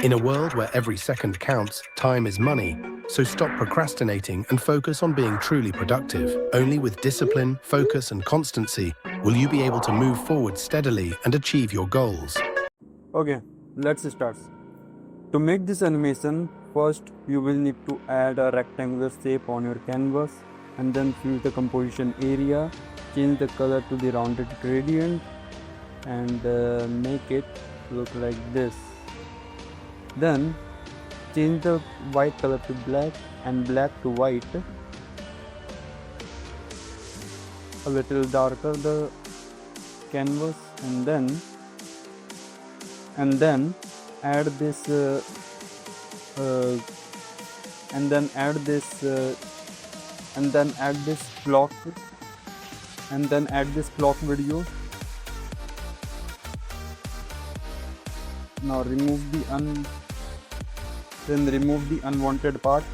In a world where every second counts, time is money. So stop procrastinating and focus on being truly productive. Only with discipline, focus, and constancy will you be able to move forward steadily and achieve your goals. Okay, let's start. To make this animation, first you will need to add a rectangular shape on your canvas and then fill the composition area, change the color to the rounded gradient and make it look like this. Then change the white color to black and black to white, a little darker the canvas, and then add this clock video. Now remove the unwanted part.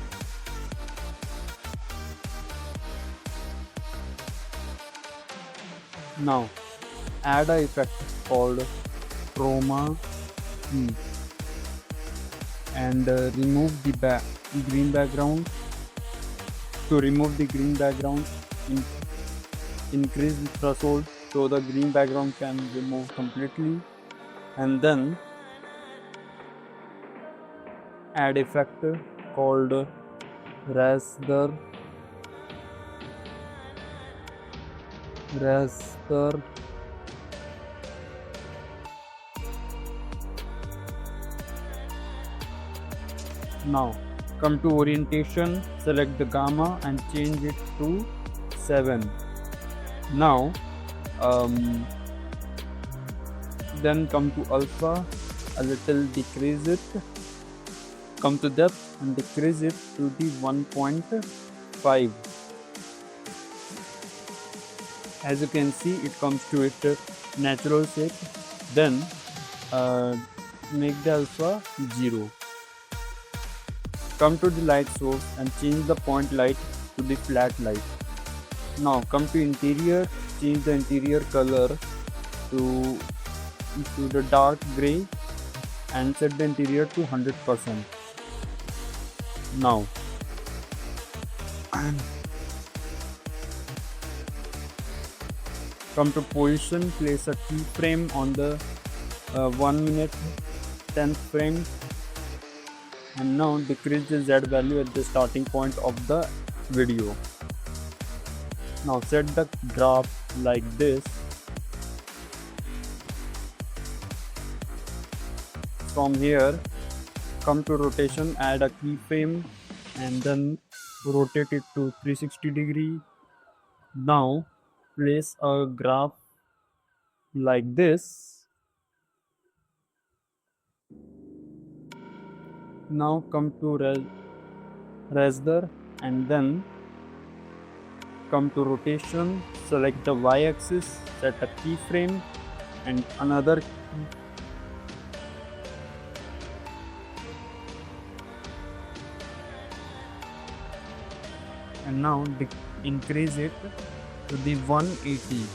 Now add an effect called chroma key and remove the green background. To remove the green background, increase the threshold so the green background can remove completely, and then add effect called raster. Now come to orientation, select the gamma and change it to 7. Now then come to alpha, a little decrease it. Come to depth and decrease it to the 1.5. As you can see, it comes to its natural shape. Then make the alpha 0. Come to the light source and change the point light to the flat light. Now come to interior, change the interior color to the dark gray and set the interior to 100%. Now come to position, place a keyframe on the 1 minute 10th frame, and now decrease the Z value at the starting point of the video. Now set the graph like this. From here, come to rotation, add a keyframe and then rotate it to 360 degree. Now place a graph like this. Now come to raster and then come to rotation, select the y-axis, set a keyframe and another and now increase it to the 180.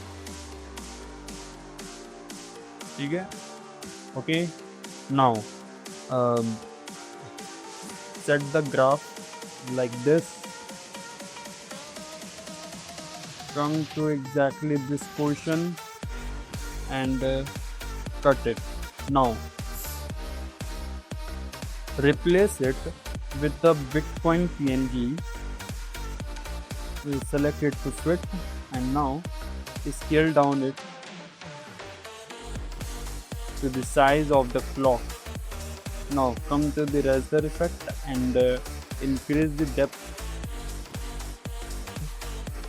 Okay, now set the graph like this. Come to exactly this position and cut it. Now replace it with the Bitcoin PNG. We'll select it to fit and now scale down it to the size of the clock. Now come to the raster effect and increase the depth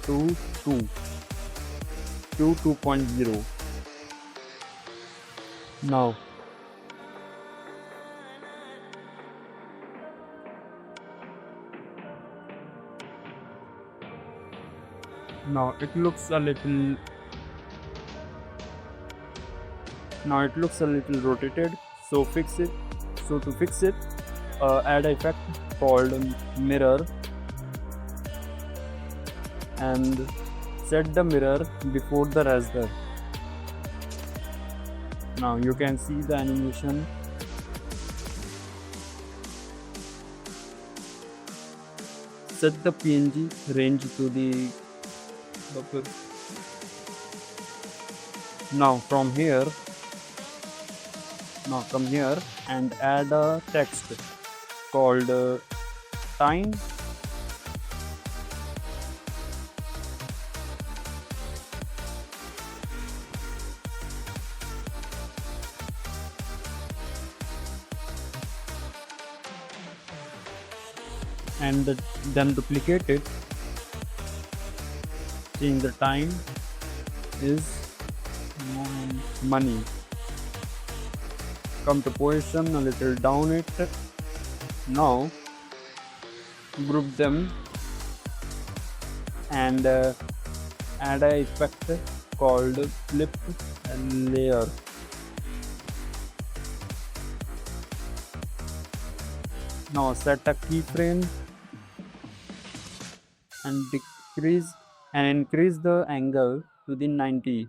to 2.0. Now it looks a little rotated, so to fix it add an effect called mirror and set the mirror before the raster. Now you can see the animation set the PNG range to the buffer. Now from here and add a text called time, and then duplicate it. Change the time is money. Come to position a little down it. Now group them and add a effect called flip layer. Now set a keyframe and increase the angle to the 90.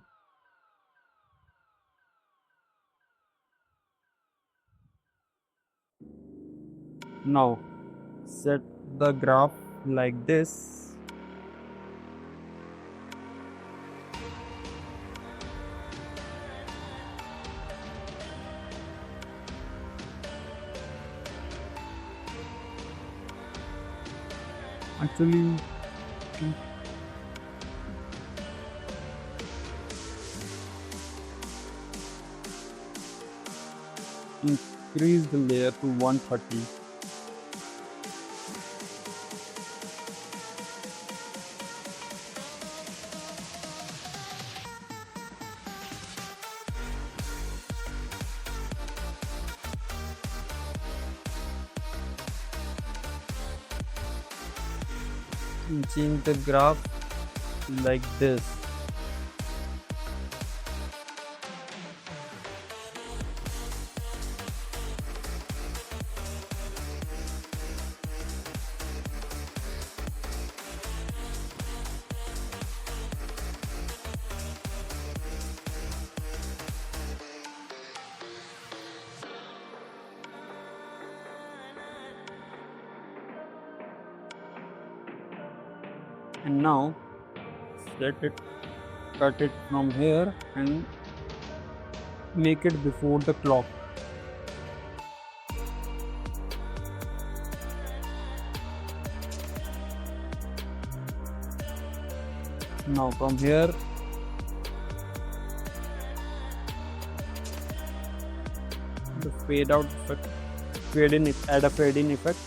Now set the graph like this. Actually, increase the layer to 130. And change the graph like this. And now cut it from here and make it before the clock. Now from here the fade out effect, add a fade in effect.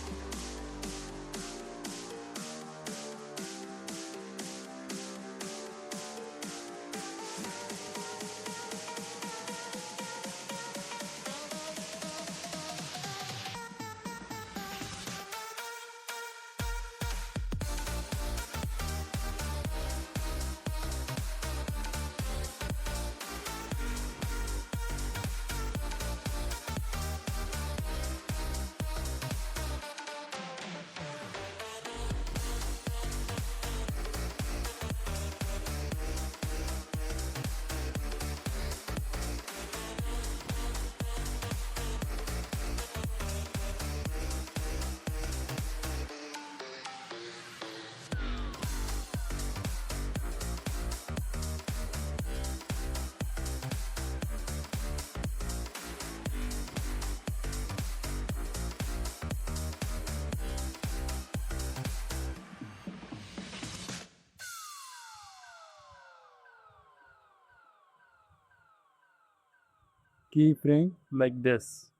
Keyframe like this.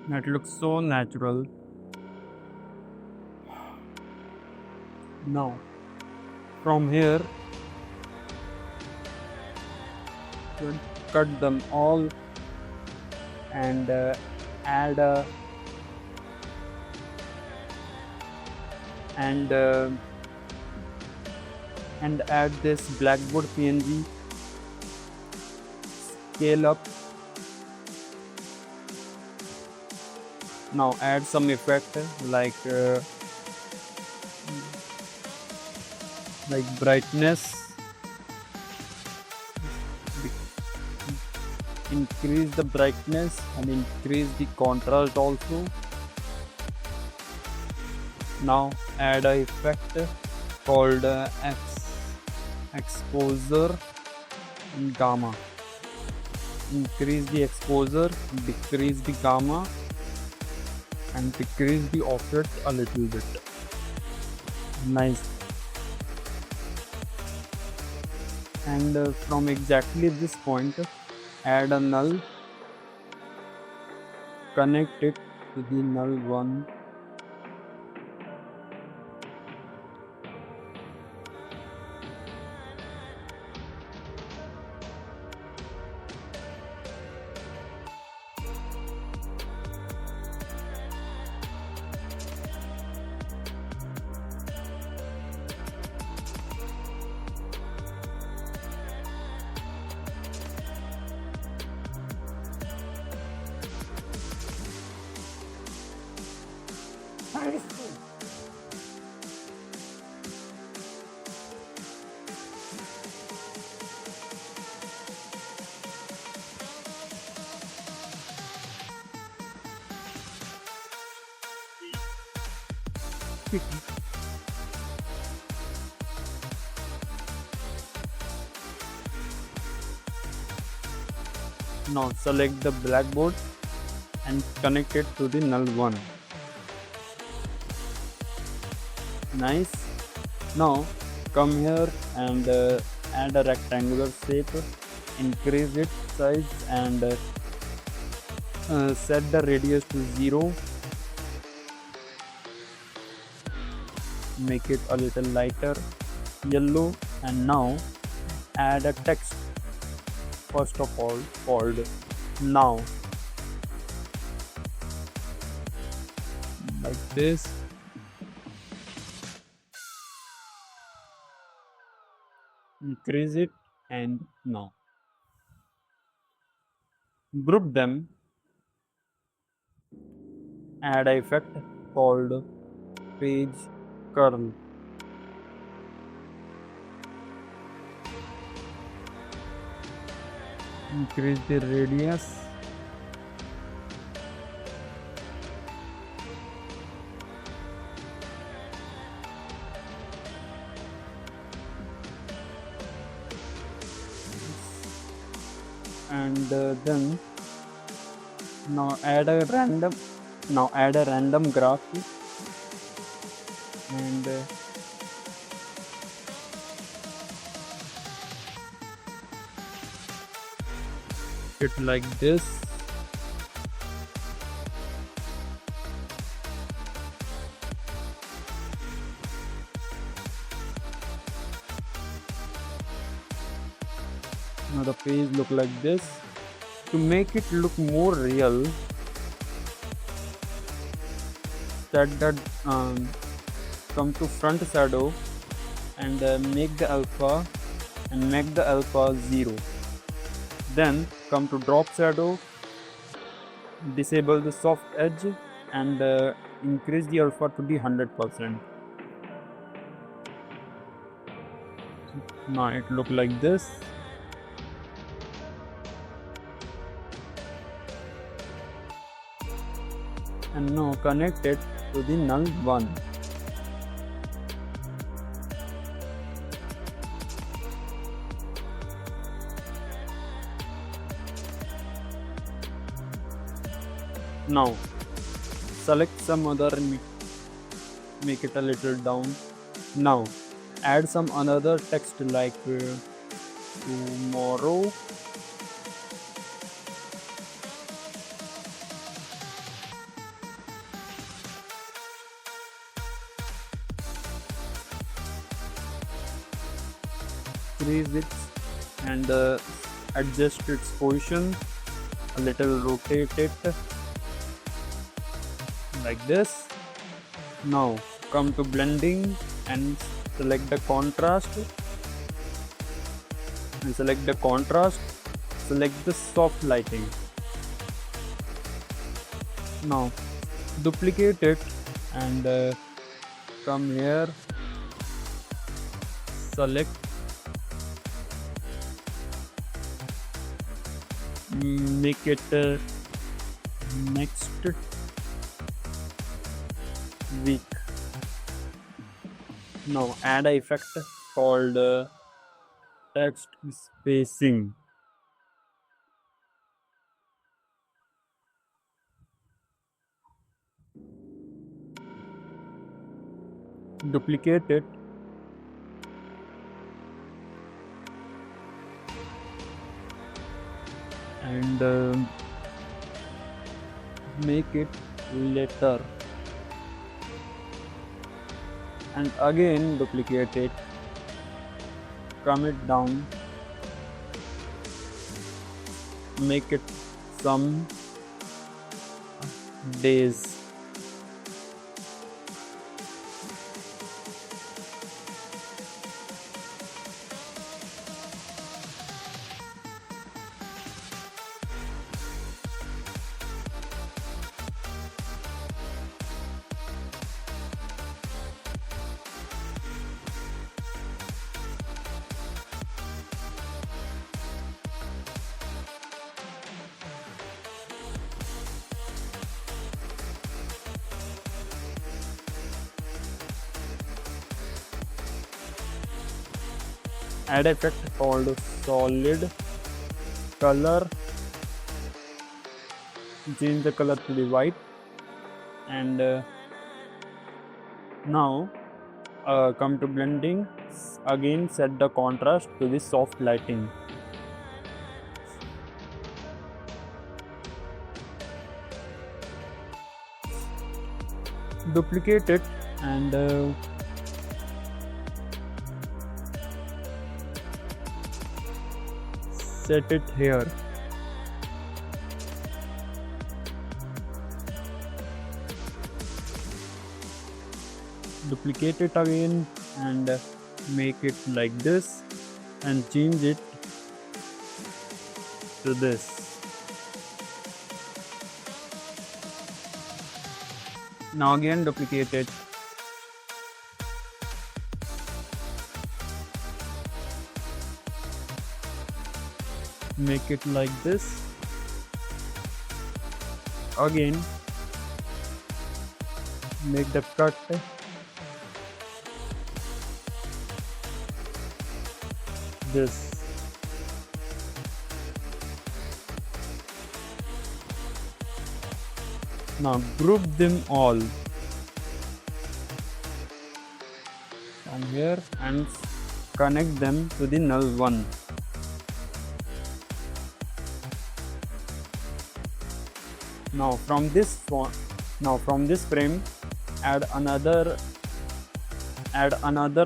That looks so natural. Now from here cut them all and add and add this blackboard PNG, scale up. Now add some effect like brightness, increase the brightness and increase the contrast also. Now add a effect called exposure gamma. Increase the exposure, decrease the gamma, and decrease the offset a little bit. Nice. And from exactly this point, add a null, connect it to the null one. Now select the blackboard and connect it to the null one. Nice. Now come here and add a rectangular shape, increase its size and set the radius to 0. Make it a little lighter yellow, and now add a text first of all called now, like this. Increase it and now group them, add a effect called page curl. Increase the radius, and then now add a random graph and it like this. Now the page look like this. To make it look more real, set that come to front shadow and make the alpha 0. Then come to drop shadow, disable the soft edge and increase the alpha to the 100%. Now it look like this. And now connect it to the null one. Now select some other, make it a little down. Now add some another text like tomorrow. Increase it and adjust its position a little, rotate it like this. Now come to blending and select the contrast select the soft lighting. Now duplicate it and come here, select, make it next week. Now add a effect called text spacing. Duplicate it and make it letter, and again duplicate it, come it down, make it some days. Add effect called solid color, change the color to the white, and now come to blending, again set the contrast to the soft lighting. Duplicate it and set it here. Duplicate it again and make it like this and change it to this. Now again duplicate it. Make it like this. Again make the cut. This. Now group them all from here and connect them to the null one. Now from this frame add another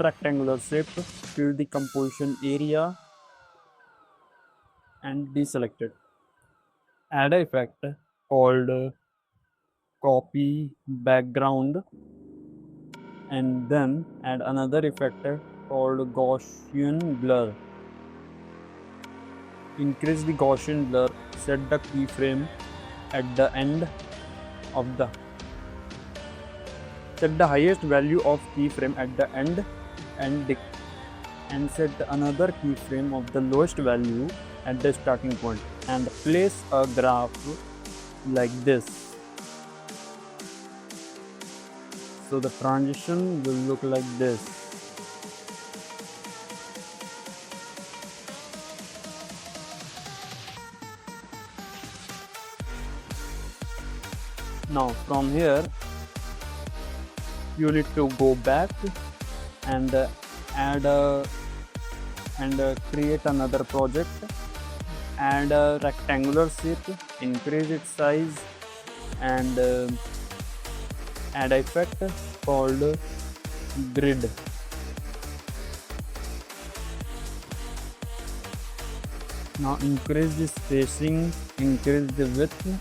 rectangular shape, fill the composition area and deselect it. Add an effect called copy background, and then add another effect called Gaussian blur. Increase the Gaussian blur, set the keyframe at the end of the set the highest value of keyframe at the end and set another keyframe of the lowest value at the starting point, and place a graph like this. So the transition will look like this. Now from here you need to go back and create another project, add a rectangular shape, increase its size, and add an effect called grid. Now increase the spacing, increase the width,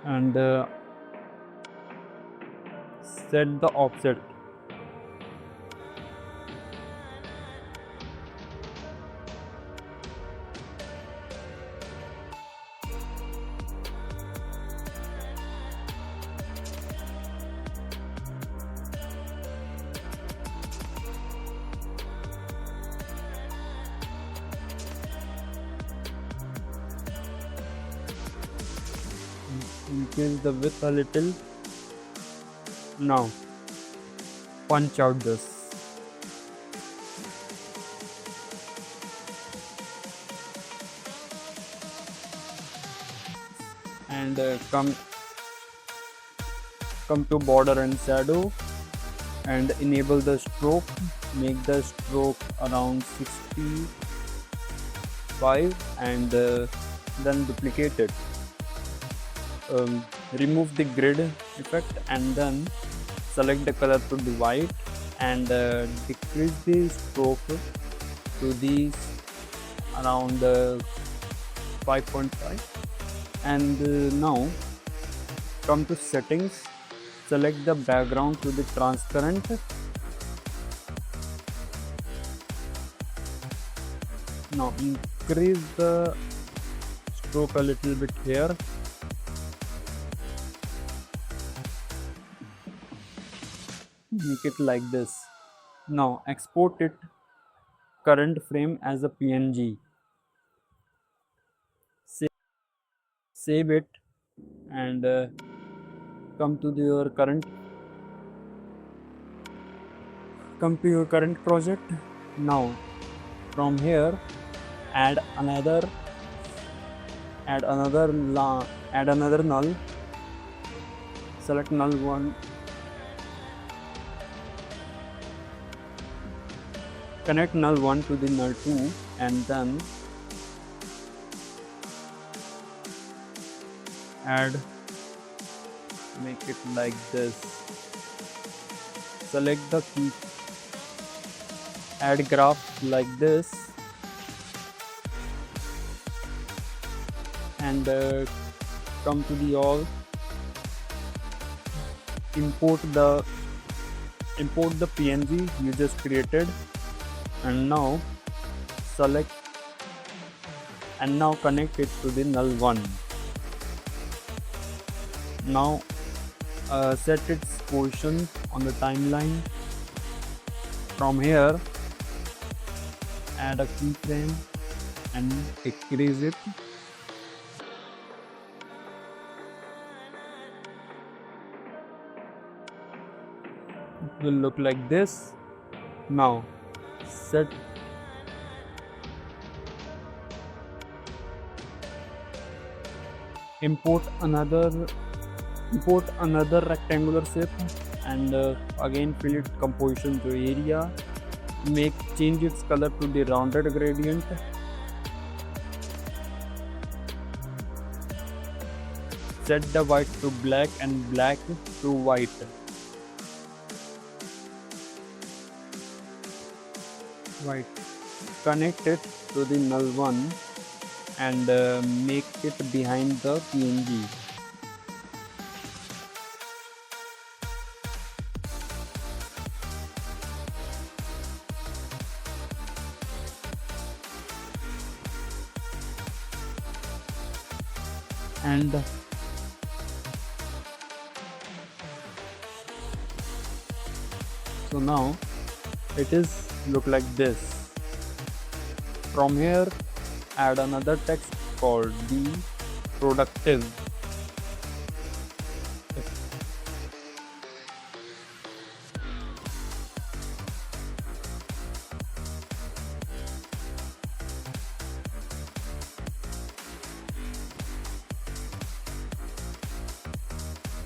and set the offset. increase the width a little. Now punch out this. And come to border and shadow and enable the stroke. Make the stroke around 65 and then duplicate it. Remove the grid effect and then select the color to the white and decrease the stroke to the around 5.5. And now come to settings, select the background to the transparent. Now increase the stroke a little bit here. Make it like this. Now export it current frame as a PNG. Save it and come to your current project. Now from here add another null. Select null 1. Connect null 1 to the null 2 and then make it like this. Select the key, add graph like this and come to the all, import the PNG you just created and now select and now connect it to the null 1. Now set its position on the timeline. From here add a keyframe and decrease it. It will look like this. Now import another rectangular shape and again fill its composition to area. Change its color to the rounded gradient. Set the white to black and black to white. Connect it to the null 1 and make it behind the PNG. And so now it is look like this. From here add another text called be productive.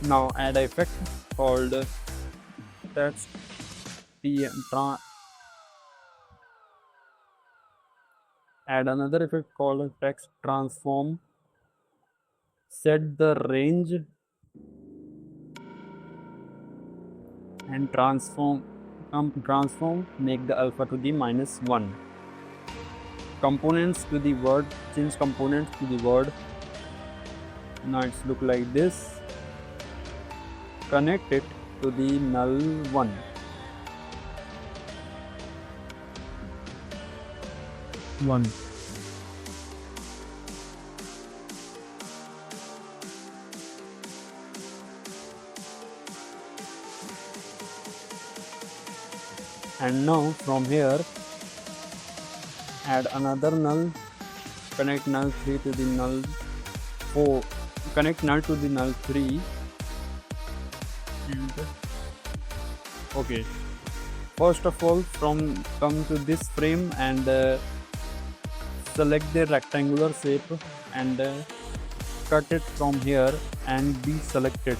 Now add effect called text add another effect called text transform. Set the range and transform make the alpha to the -1. Components to the word, change components to the word. Now it's look like this. Connect it to the null 1. And now from here add another null, connect null 3 to the null 4, connect null to the null 3. And okay, first of all, come to this frame and select the rectangular shape and cut it from here and deselect it.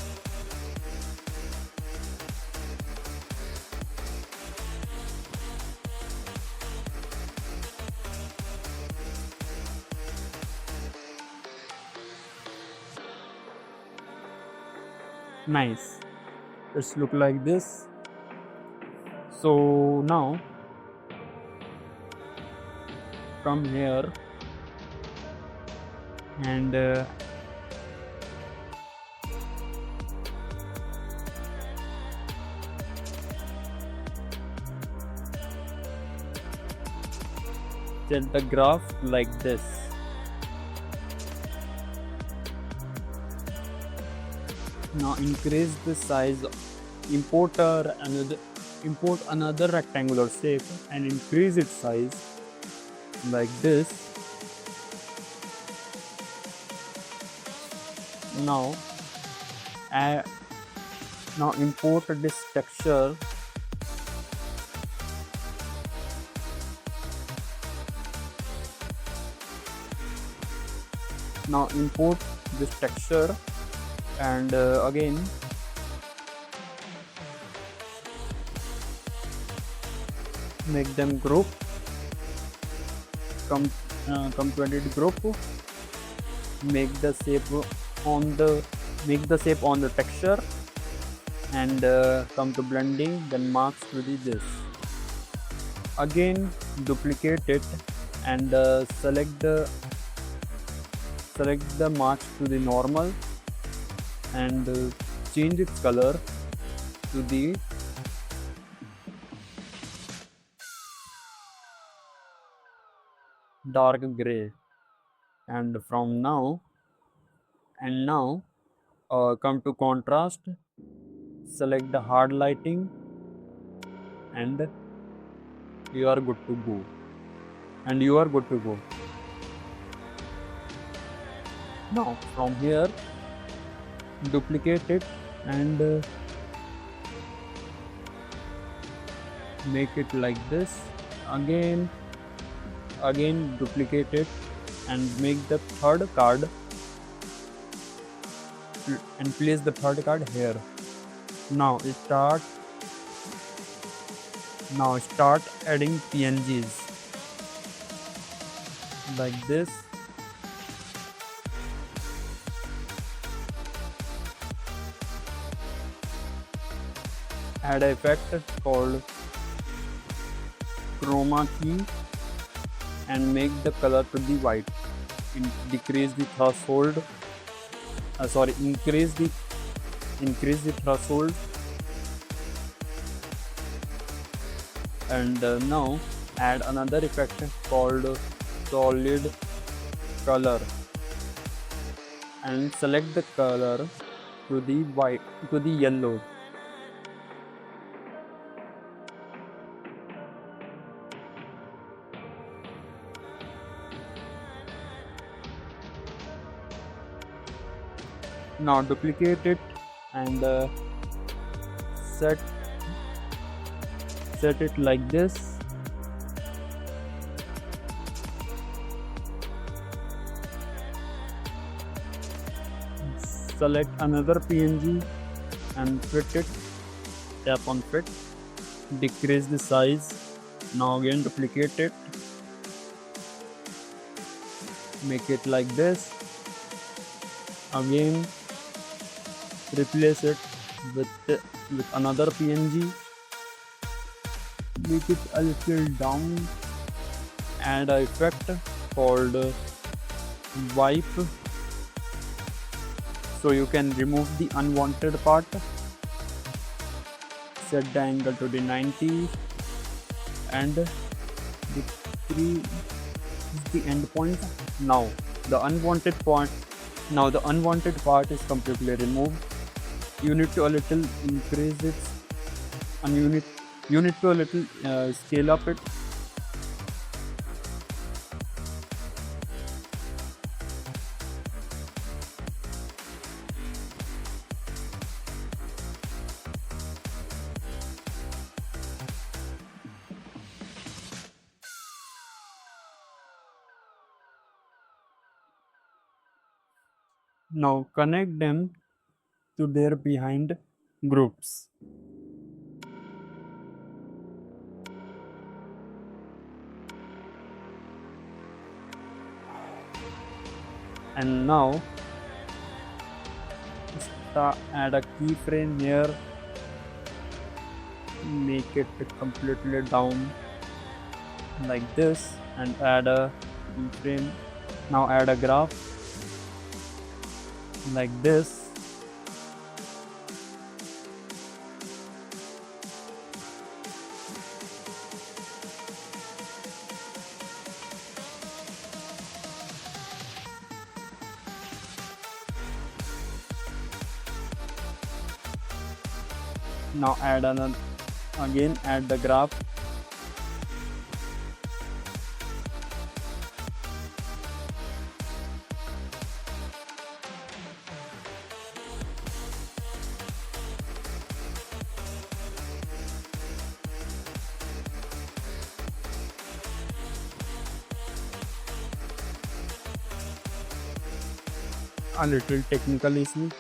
Nice, it's look like this. So now come here and set the graph like this. Now increase the size, import another rectangular shape and increase its size like this. Now import this texture and again make them group. Come to edit group, make the shape on the texture and come to blending, then marks to this. Again duplicate it and select the marks to the normal and change its color to the dark gray. And from now come to contrast, select the hard lighting and you are good to go. Now from here duplicate it and make it like this. Again duplicate it and make the third card and place the third card here. Now start adding PNGs like this. Add an effect called chroma key and make the color to be white. Decrease the threshold. Increase the threshold. And now add another effect called solid color and select the color to the yellow. Now duplicate it and set it like this. Select another PNG and fit it. Tap on fit. Decrease the size. Now again duplicate it. Make it like this. Again replace it with another PNG. Make it a little down. Add an effect called wipe, so you can remove the unwanted part. Set the angle to the 90 and decrease the end point. Now the unwanted part is completely removed. You need to a little increase it, and you need to a little scale up it. Now connect them to their behind groups. And now add a keyframe here, make it completely down like this, and add a keyframe. Now add a graph like this. Now add again add the graph. A little technical issue.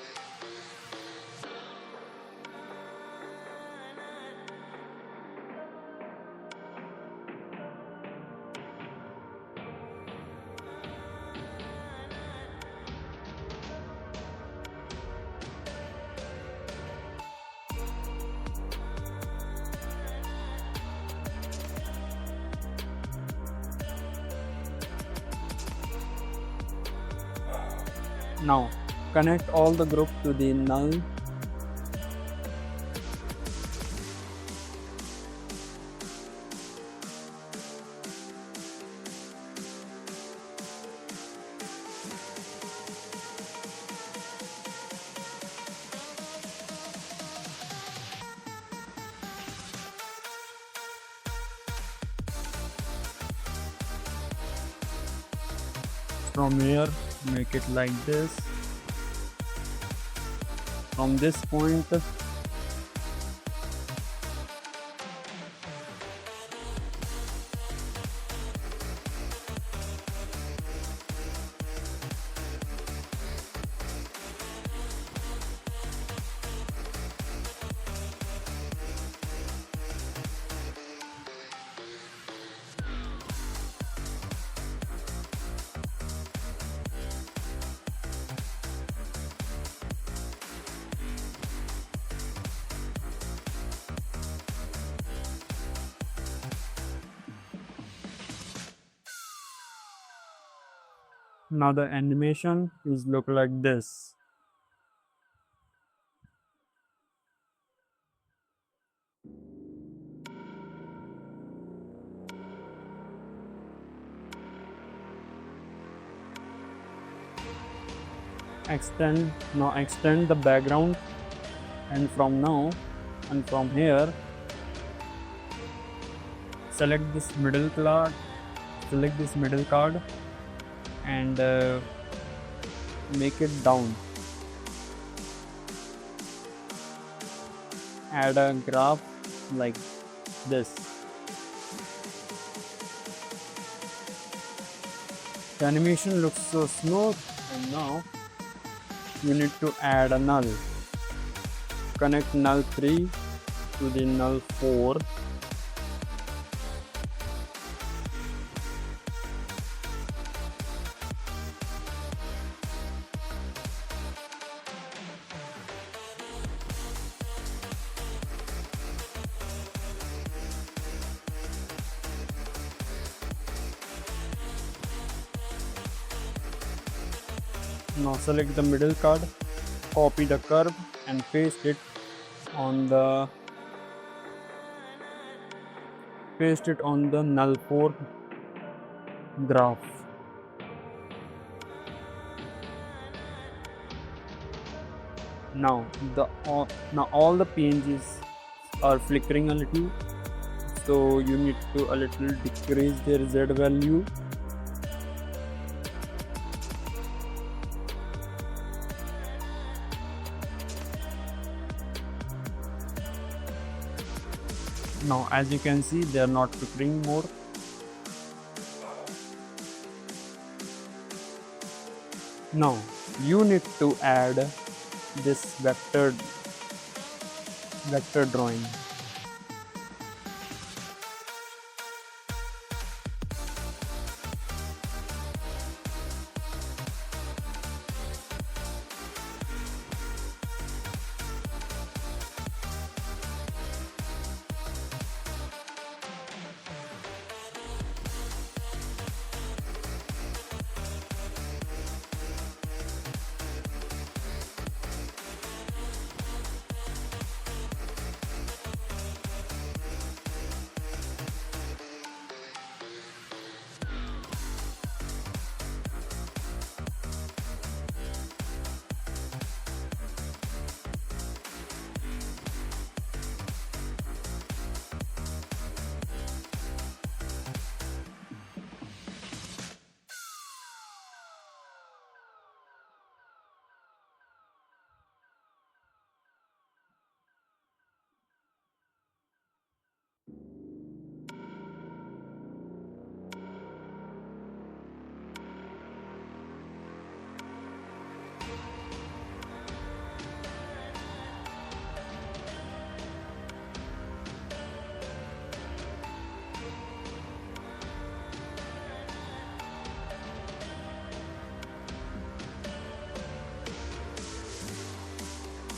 Now connect all the group to the null. From here, make it like this. From this point, now the animation is look like this. Extend the background, and from here select this middle card and make it down. Add a graph like this. The animation looks so smooth, and now you need to add a null. Connect null 3 to the null 4. Now select the middle card, copy the curve and paste it on the null 4 graph. Now all the PNGs are flickering a little, so you need to a little decrease their Z value. Now as you can see, they are not flickering more. Now you need to add this vector drawing.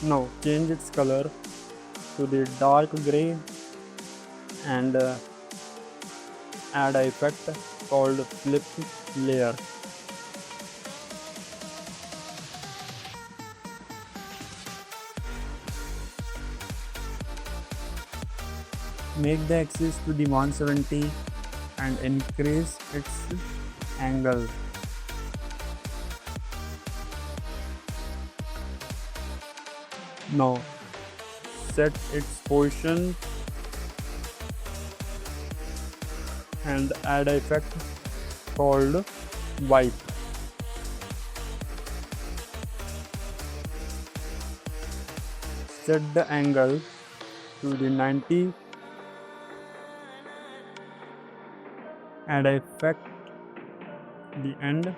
Now change its color to the dark gray and add an effect called flip layer. Make the axis to the 170 and increase its angle. Now set its position and add an effect called wipe. Set the angle to the 90. Add an effect the end.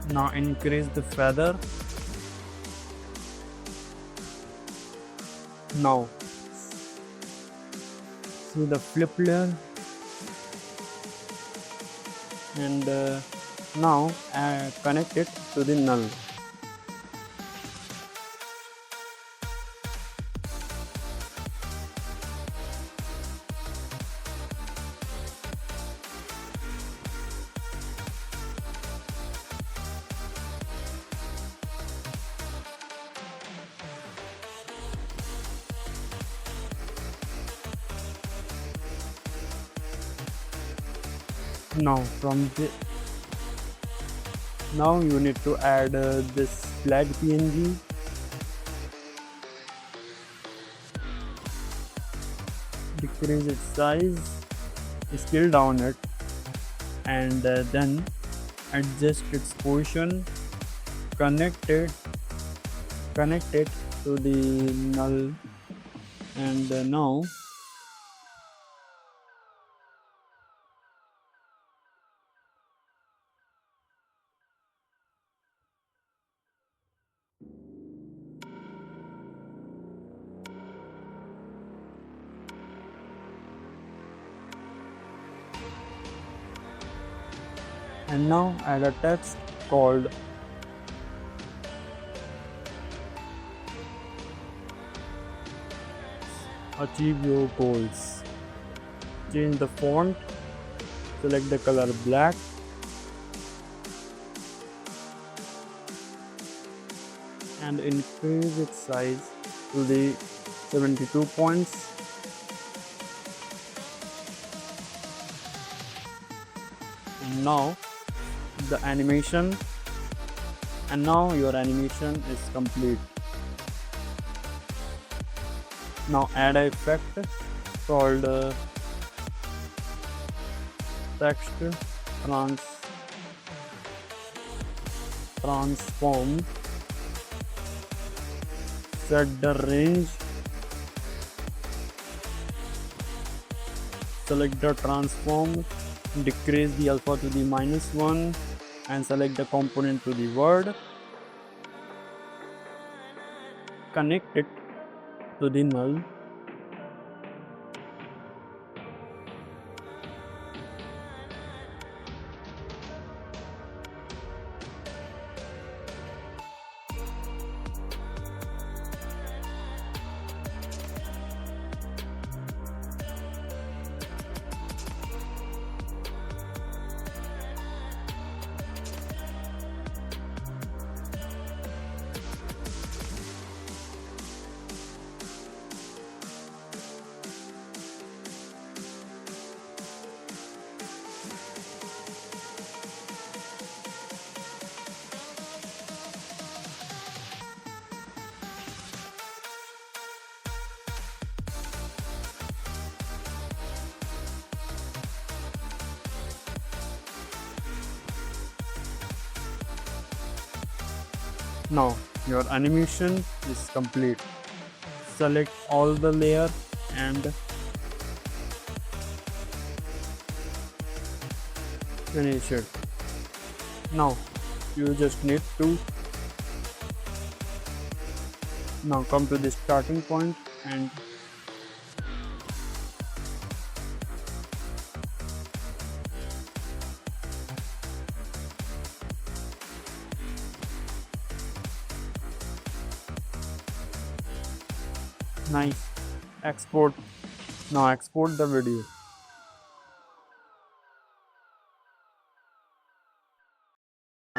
Now increase the feather. Now see the flip layer and now connect it to the null. Now now you need to add this flag PNG. Decrease its size, scale down it, and then adjust its position. Connect it to the null, and now add a text called achieve your goals. Change the font, select the color black, and increase its size to the 72 points. And now the animation, and now your animation is complete. Now add an effect called text transform, set the range, select the transform, decrease the alpha to the -1 and select the component to the word, connect it to the null, Now your animation is complete. Select all the layer and finish it. Now you just need to now come to the starting point and nice. Export. Now export the video.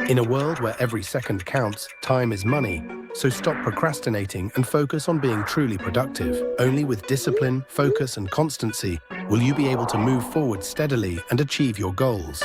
In a world where every second counts, time is money. So stop procrastinating and focus on being truly productive. Only with discipline, focus, and constancy will you be able to move forward steadily and achieve your goals.